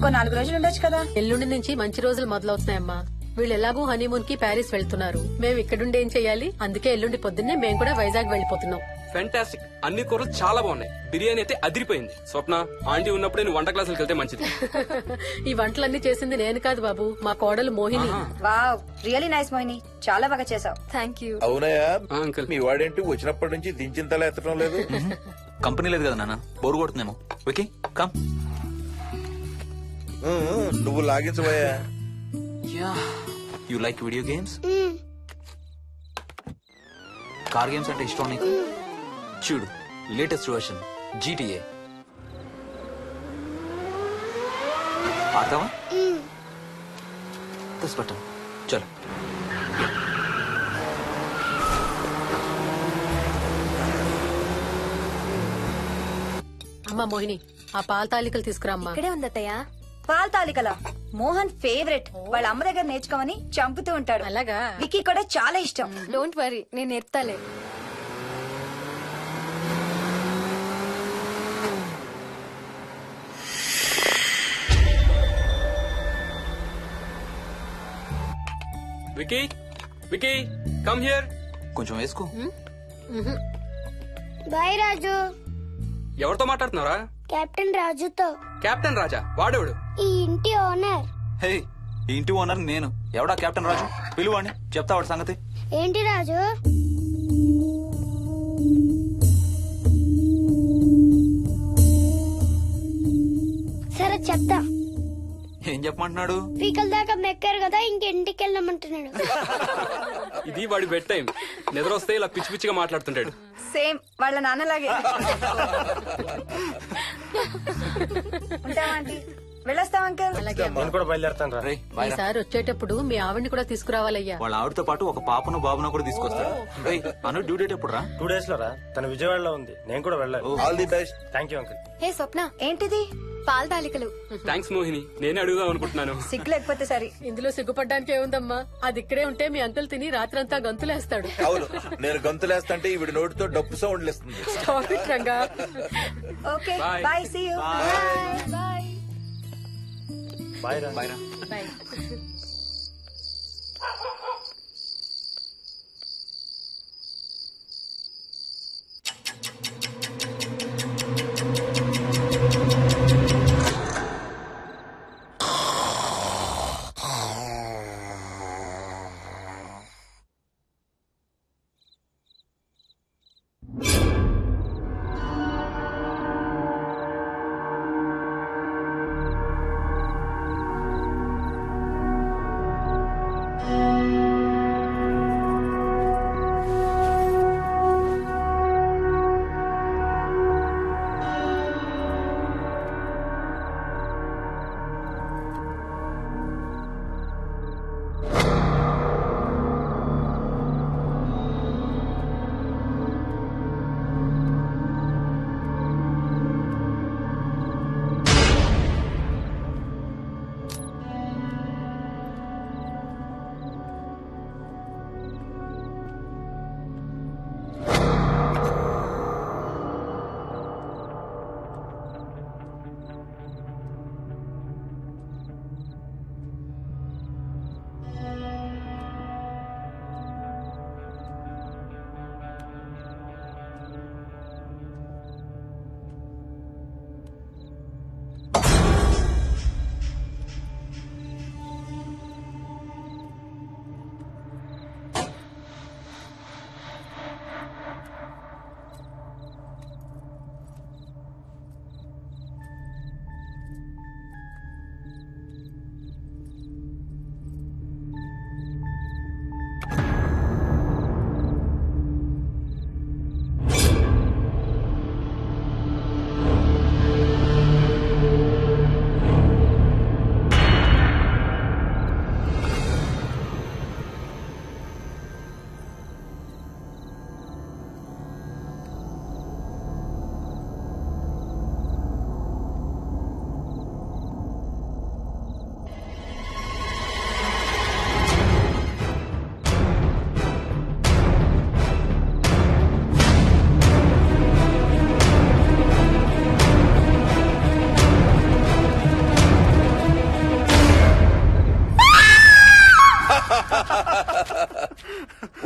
ఇంకో 4 రోజులు ఉండొచ్చు కదా. ఎల్లుండి నుంచి మంచి రోజులు మొదలవుతున్నాయమ్మా. వీళ్ళు ఎలాగూ హనీమూన్ కి ప్యారిస్ వెళ్తున్నారు. మేము ఇక్కడుండి ఏం చెయ్యాలి? అందుకే ఎల్లుండి పొద్దున్నే మేము కూడా వైజాగ్ వెళ్లిపోతున్నాం. ఫెంటాస్టిక్. అన్ని కూరలు చాలా బాగున్నాయి. బిర్యానీ అయితే అదిరిపోయింది. స్వప్న, ఆంటీ ఉన్నప్పుడే నువ్వు వంట క్లాసులకు వెళ్తే మంచిది. ఈ వంటలన్నీ చేసింది నేను కాదు బాబు, మా కోడలు Mohini. Wow, really nice Mohini, చాలా బాగా చేసావు. Thank you. అవునయ్యా, అంకుల్. మీ వాడేంటి వచ్చినప్పటి నుంచి దించింతలా ఎత్తడం లేదు? కంపెనీ లేదు కదా నాన్న, బోరు కొడుతుందేమో. Okay come. నువ్వు లాగించబోయా. You like video games? Car games అంటే ఇష్టం నీకు? చూడు, లేటెస్ట్ వర్షన్ GTA ఆడతావా? దస్ బటన్ చలో. అమ్మా మోహిని, ఆ పాల తాలికలు తీసుకురామ్మా. ఇక్కడే ఉందత్తయ్యా. పాల తాలికల మోహన్ ఫేవరెట్. వాళ్ళ అమ్మ దగ్గర నేర్చుకోమని చంపుతూ ఉంటాడు. అలాగా? వికీ కూడా చాలా ఇష్టం. డోంట్ వరీ, నేను నేర్పుతాలే. Vicky, Vicky, come here. కొంచెం వేసుకో. బాయ్ రాజు. ఎవరితో మాట్లాడుతున్నారా? కెప్టెన్ రాజుతో. కెప్టెన్ రాజా? వాడేవాడు? ఈ ఇంటి ఓనర్. హే, ఈ ఇంటి ఓనర్ నేను. ఎవడా కెప్టెన్ రాజు? పిలువాడిని, చెప్తా వాడి సంగతి. ఏంటి రాజు? సరే చెప్తా. ఏం చెప్పమంటున్నాడు? పీకల దాకా మెక్కారు కదా, ఇంటికి వెళ్ళమంటున్నాడు. ఇది వాడి బెడ్ టైం. నిద్ర వస్తే ఇలా పిచ్చి పిచ్చిగా మాట్లాడుతుంటాడు. సేమ్ వాళ్ళ నాన్నలాగే. ఉంటావా ఆంటీ? వెళ్ళొస్తాం అంకల్. నేను కూడా బయలుదేరుతాను రా. రే, బాయ్ రా. ఈసారి వచ్చేటప్పుడు మీ ఆవిడ్ని కూడా తీసుకురావాలయ్యా. వాళ్ళ ఆవిడతో పాటు ఒక పాపను బాబును కూడా తీసుకొస్తాడు. రేయ్, అను డ్యూ డేట్ ఎప్పుడు రా? 2 days లో రా. తన విజయవాడలో ఉంది, నేను కూడా వెళ్ళాలి. All the best. Thank you uncle. Hey Swapna, ఏంటిది? పాల తాలికలు. థ్యాంక్స్ మోహిని, నేనే అడుగుదాం అనుకుంటున్నాను. సిగ్గు లేకపోతే సరే. ఇందులో సిగ్గుపడ్డానికి ఏముందమ్మా? అది ఇక్కడే ఉంటే మీ అంకుల్ తిని రాత్రంతా గంతులేస్తాడు. అవును, నేను గంతులేస్తంటే ఈవిడ నోటితో డప్పు సౌండ్లు ఇస్తుంది. Stop it, Ranga. Okay Bye. Bye, see you. Bye. Bye రా. బాయ్ రా. Bye.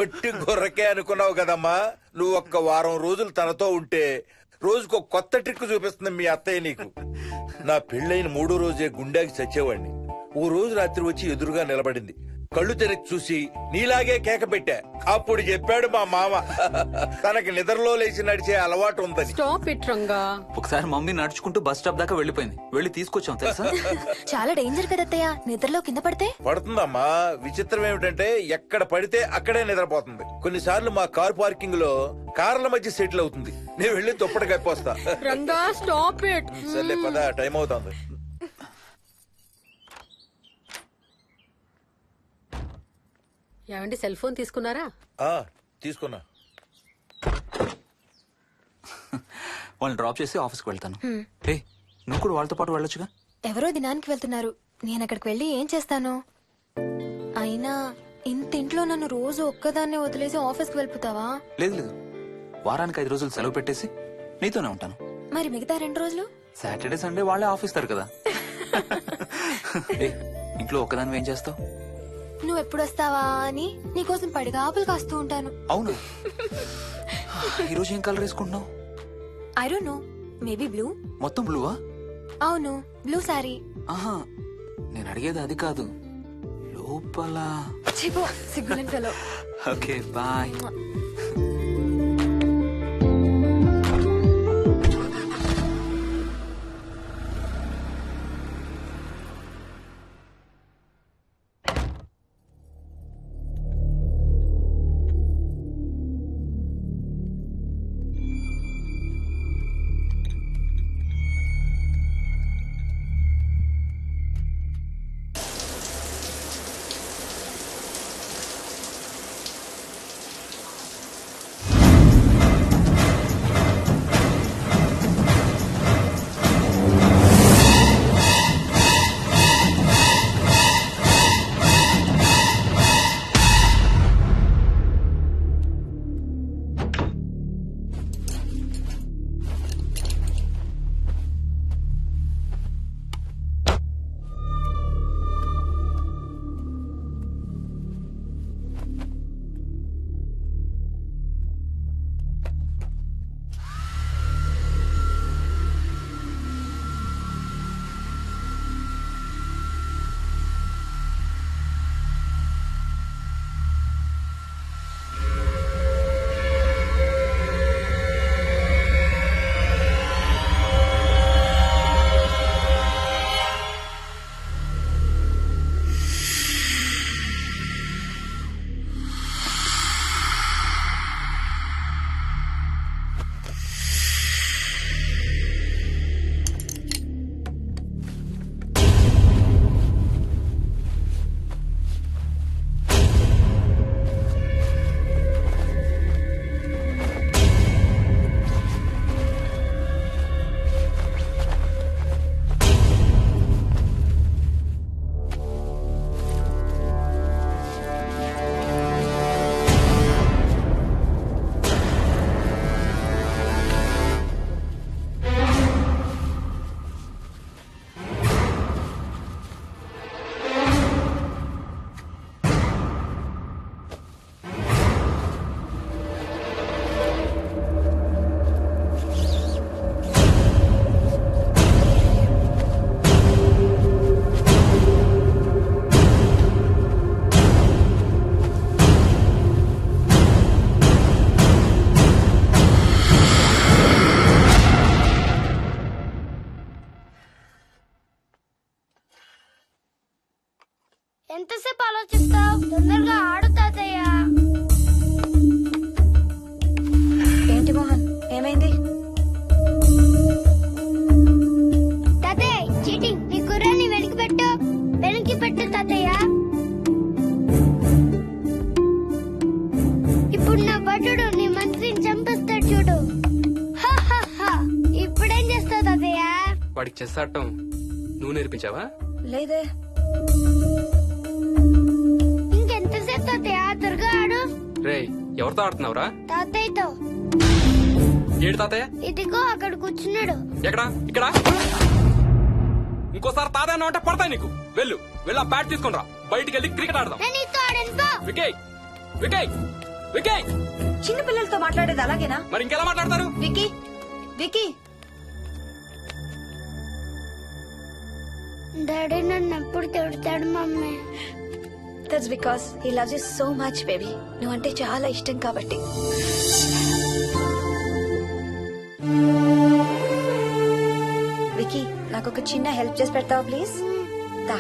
ఒట్టి గొర్రకే అనుకున్నావు కదమ్మా. నువ్వు ఒక్క వారం రోజులు తనతో ఉంటే రోజుకు ఒక కొత్త ట్రిక్ చూపిస్తుంది మీ అత్తయ్య నీకు. నా పెళ్ళైన 3వ రోజే గుండెకి చచ్చేవాడిని. ఓ రోజు రాత్రి వచ్చి ఎదురుగా నిలబడింది. కళ్ళు తెరిచి చూసి నీలాగే కేక పెట్టా. అప్పుడు చెప్పాడు మా మామ తనకి నిద్రలో లేచి నడిచే అలవాటు ఉందని. Stop it Ranga. ఒకసారి మమ్మీ నడుచుకుంటూ బస్ స్టాప్ దాకా వెళ్ళిపోయింది. వెళ్ళి తీసుకొచ్చాం తెలుసా. చాలా డేంజర్ కదా అత్తయ్య, నిద్రలో కింద పడితే. పడుతుందమ్మా. విచిత్రం ఏమిటంటే ఎక్కడ పడితే అక్కడే నిద్రపోతుంది. కొన్నిసార్లు మా కార్ పార్కింగ్ లో కార్ల మధ్య సెటిల్ అవుతుంది. నేను వెళ్ళి దుప్పటి కప్పొస్తా. Ranga stop it. సర్లే పద, టైం అవుతుంది. ఏమండి సెల్ ఫోన్ తీసుకున్నారా? తీసుకున్నా. వాళ్ళని డ్రాప్ చేసి ఆఫీస్కి వెళ్తాను. హే, నువ్వు కూడా వాళ్ళతో పాటు వెళ్ళొచ్చుగా. ఎవరో దినానికి వెళ్తున్నారు, నేను అక్కడికి వెళ్ళి ఏం చేస్తాను? అయినా ఇంత ఇంట్లో నన్ను రోజు ఒక్కదాన్నే వదిలేసి ఆఫీస్కి వెళ్ళిపోతావా? లేదు లేదు, వారానికి 5 రోజులు సెలవు పెట్టేసి నీతోనే ఉంటాను. మరి మిగతా 2 రోజులు? సాటర్డే సండే వాళ్ళే ఆఫీస్ తారు కదా. ఏ, ఇంట్లో ఒక్కదాని ఏం చేస్తావు? నువ్వు ఎప్పుడు వస్తావా అని నీకోసం పడిగా ఆపులు కాస్తూ ఉంటాను. అవును. ఈరోజు ఏం కలర్ వేసుకుంటున్నావు? I don't know, maybe blue. మొత్తం బ్లూవా? అవును, బ్లూ సారీ. ఆహా, నేను అడిగేది అది కాదు, లోపల. చెప్పు, సిగ్గులేని ఫెలో. Okay bye. ఎంతసేపు ఆలోచిస్తావు? తొందరగా ఆడు తాతయ్య. ఏంటి మోహన్, ఏమైంది? తాతయ్య చీటింగ్. నీ గుర్రాన్ని వెనక్కి పెట్టు. వెనక్కి పెట్టు తాతయ్య. ఇప్పుడు నా భటుడు నీ మంత్రిని చంపేస్తాడు చూడు. హా, హా, హా. ఇప్పుడేం చేస్తావు తాతయ్య? వాడికి చెస్ ఆడటం నువ్వు నేర్పించావా? లేదే. ఇంకెంతసేపు తాతయ్య? త్వరగా ఆడు. రేయ్, ఎవరితో ఆడుతున్నావురా? తాతయ్యతో. ఏడు తాతయ్య? ఇదిగో అక్కడ కూర్చున్నాడు. ఎక్కడా? ఇక్కడ. ఇంకోసారి తాతయ్య అంటే పడతాయి నీకు. వెళ్ళు, వెళ్ళి ఆ బ్యాట్ తీసుకుని రా. బయటికి వెళ్ళి క్రికెట్ ఆడదాం. నేను నీతో ఆడను పో. వికయ్, వికయ్ వికయ్ చిన్న పిల్లలతో మాట్లాడేది అలాగేనా? మరి ఇంకెలా మాట్లాడతారు? వికీ వికీ డాడీ నన్ను ఎప్పుడు తిడతాడు mummy. That's because he loves you so much baby. నువ్వంటే చాలా ఇష్టం కాబట్టి. వికీ నాకు ఒక చిన్న హెల్ప్ చేసి పెడతావా ప్లీజ్? దా